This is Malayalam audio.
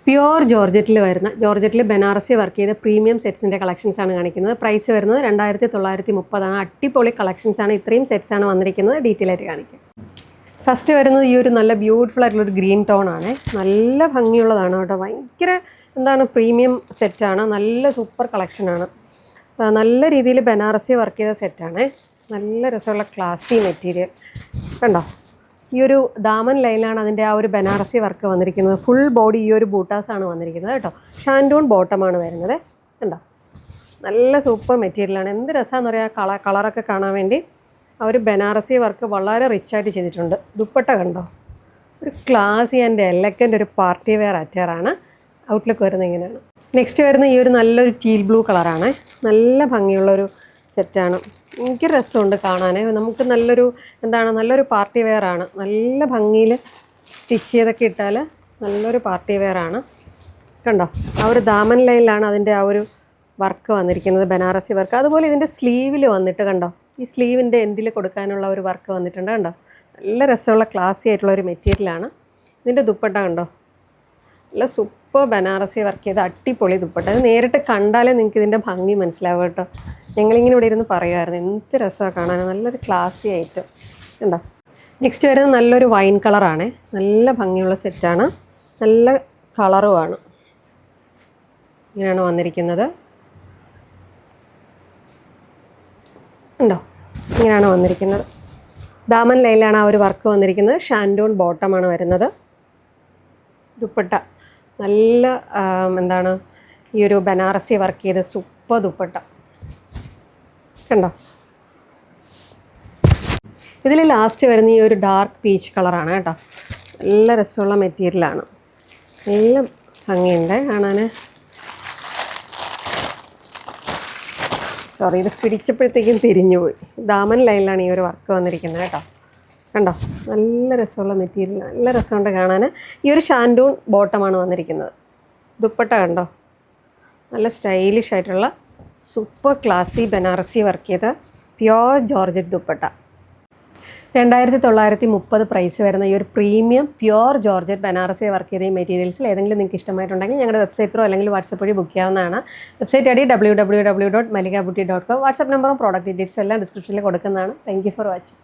പ്യുവർ ജോർജറ്റിൽ വരുന്ന ജോർജറ്റിൽ ബനാറസി വർക്ക് ചെയ്ത പ്രീമിയം സെറ്റ്സിൻ്റെ കളക്ഷൻസാണ് കാണിക്കുന്നത്. പ്രൈസ് വരുന്നത് 2930. അടിപൊളി കളക്ഷൻസാണ്. ഇത്രയും സെറ്റ്സാണ് വന്നിരിക്കുന്നത്. ഡീറ്റെയിൽ ആയിട്ട് കാണിക്കും. ഫസ്റ്റ് വരുന്നത് ഈ ഒരു നല്ല ബ്യൂട്ടിഫുൾ ആയിട്ടുള്ളൊരു ഗ്രീൻ ടോൺ ആണ്. നല്ല ഭംഗിയുള്ളതാണ് കേട്ടോ. ഭയങ്കര പ്രീമിയം സെറ്റാണ്. നല്ല സൂപ്പർ കളക്ഷനാണ്. നല്ല രീതിയിൽ ബനാറസി വർക്ക് ചെയ്ത സെറ്റാണ്. നല്ല രസമുള്ള ക്ലാസി മെറ്റീരിയൽ കണ്ടോ. ഈ ഒരു ദാമൻ ലൈനിലാണ് അതിൻ്റെ ആ ഒരു ബനാറസി വർക്ക് വന്നിരിക്കുന്നത്. ഫുൾ ബോഡി ഈ ഒരു ബൂട്ടാസാണ് വന്നിരിക്കുന്നത് കേട്ടോ. ഷാൻഡൂൺ ബോട്ടമാണ് വരുന്നത് കണ്ടോ. നല്ല സൂപ്പർ മെറ്റീരിയലാണ്. എന്ത് രസമാണെന്ന് പറയാം. കളറൊക്കെ കാണാൻ വേണ്ടി ആ ഒരു ബനാറസി വർക്ക് വളരെ റിച്ചായിട്ട് ചെയ്തിട്ടുണ്ട്. ദുപ്പട്ട കണ്ടോ. ഒരു ക്ലാസി ആൻഡ് എലഗൻ്റ് ഒരു പാർട്ടി വെയർ അറ്റയറാണ്. ഔട്ട്ലുക്ക് വരുന്നത് ഇങ്ങനെയാണ്. നെക്സ്റ്റ് വരുന്ന ഈ ഒരു നല്ലൊരു ടീൽ ബ്ലൂ കളറാണ്. നല്ല ഭംഗിയുള്ളൊരു സെറ്റാണ്. എനിക്ക് രസമുണ്ട് കാണാൻ. നമുക്ക് നല്ലൊരു പാർട്ടി വെയർ ആണ്. നല്ല ഭംഗിയിൽ സ്റ്റിച്ച് ചെയ്തൊക്കെ ഇട്ടാൽ നല്ലൊരു പാർട്ടി വെയർ ആണ് കണ്ടോ. ആ ഒരു ദാമൻ ലൈനിലാണ് അതിൻ്റെ ആ ഒരു വർക്ക് വന്നിരിക്കുന്നത്, ബനാറസി വർക്ക്. അതുപോലെ ഇതിൻ്റെ സ്ലീവിൽ വന്നിട്ട് കണ്ടോ, ഈ സ്ലീവിൻ്റെ എൻഡിൽ കൊടുക്കാനുള്ള ഒരു വർക്ക് വന്നിട്ടുണ്ട് കണ്ടോ. നല്ല രസമുള്ള ക്ലാസി ആയിട്ടുള്ള ഒരു മെറ്റീരിയലാണ്. ഇതിൻ്റെ ദുപ്പട്ട കണ്ടോ, നല്ല സൂപ്പർ ബനാറസി വർക്ക് ചെയ്ത് അടിപൊളി ദുപ്പട്ട. അത് നേരിട്ട് കണ്ടാലേ നിങ്ങൾക്ക് ഇതിൻ്റെ ഭംഗി മനസ്സിലാവും കേട്ടോ. ഞങ്ങളിങ്ങനെ ഇവിടെ ഇരുന്ന് പറയുമായിരുന്നു, എന്ത് രസമാണ് കാണാൻ. നല്ലൊരു ക്ലാസി ആയിട്ട് കണ്ടോ. നെക്സ്റ്റ് വരുന്നത് നല്ലൊരു വൈൻ കളറാണ്. നല്ല ഭംഗിയുള്ള സെറ്റാണ്. നല്ല കളറുമാണ്. ഇങ്ങനെയാണ് വന്നിരിക്കുന്നത് ഉണ്ടോ. ഇങ്ങനെയാണ് വന്നിരിക്കുന്നത്. ദാമൻ ലൈനിലാണ് ആ ഒരു വർക്ക് വന്നിരിക്കുന്നത്. ഷാൻഡൂൺ ബോട്ടമാണ് വരുന്നത്. ദുപ്പട്ട നല്ല ഈ ഒരു ബനാറസി വർക്ക് ചെയ്ത സൂപ്പർ ദുപ്പട്ട കണ്ടോ. ഇതിൽ ലാസ്റ്റ് വരുന്ന ഈ ഒരു ഡാർക്ക് പീച്ച് കളറാണ് കേട്ടോ. നല്ല രസമുള്ള മെറ്റീരിയലാണ്. നല്ല ഭംഗിയുണ്ട് കാണാൻ. സോറി, ഇത് പിടിച്ചപ്പോഴത്തേക്കും തിരിഞ്ഞു പോയി. ദാമൻ ലൈനിലാണ് ഈ ഒരു വർക്ക് വന്നിരിക്കുന്നത് കേട്ടോ. കണ്ടോ, നല്ല രസമുള്ള മെറ്റീരിയൽ, നല്ല രസമുണ്ട് കാണാൻ. ഈ ഒരു ഷാൻഡൂൺ ബോട്ടമാണ് വന്നിരിക്കുന്നത്. ദുപ്പട്ട കണ്ടോ, നല്ല സ്റ്റൈലിഷ് ആയിട്ടുള്ള സൂപ്പർ ക്ലാസി ബനാറസി വർക്ക് ചെയ്ത പ്യുവർ ജോർജറ്റ് ദുപ്പട്ട. 2930 പ്രൈസ് വരുന്ന ഈ ഒരു premium pure georgette Banarasi work ചെയ്ത ഈ മെറ്റീരിയൽസിൽ ഏതെങ്കിലും നിങ്ങൾക്ക് ഇഷ്ടമായിട്ടുണ്ടെങ്കിൽ ഞങ്ങളുടെ വെബ്സൈറ്റ് ത്രൂ അല്ലെങ്കിൽ വാട്സപ്പ് വഴി ബുക്ക് ചെയ്യാവുന്നതാണ്. Website I D www.malikabuti.com. WhatsApp നമ്പറും പ്രോഡക്റ്റ് ഡീറ്റെയിൽസും എല്ലാം ഡിസ്ക്രിപ്ഷനിൽ കൊടുക്കുന്നതാണ്. Thank you for watching.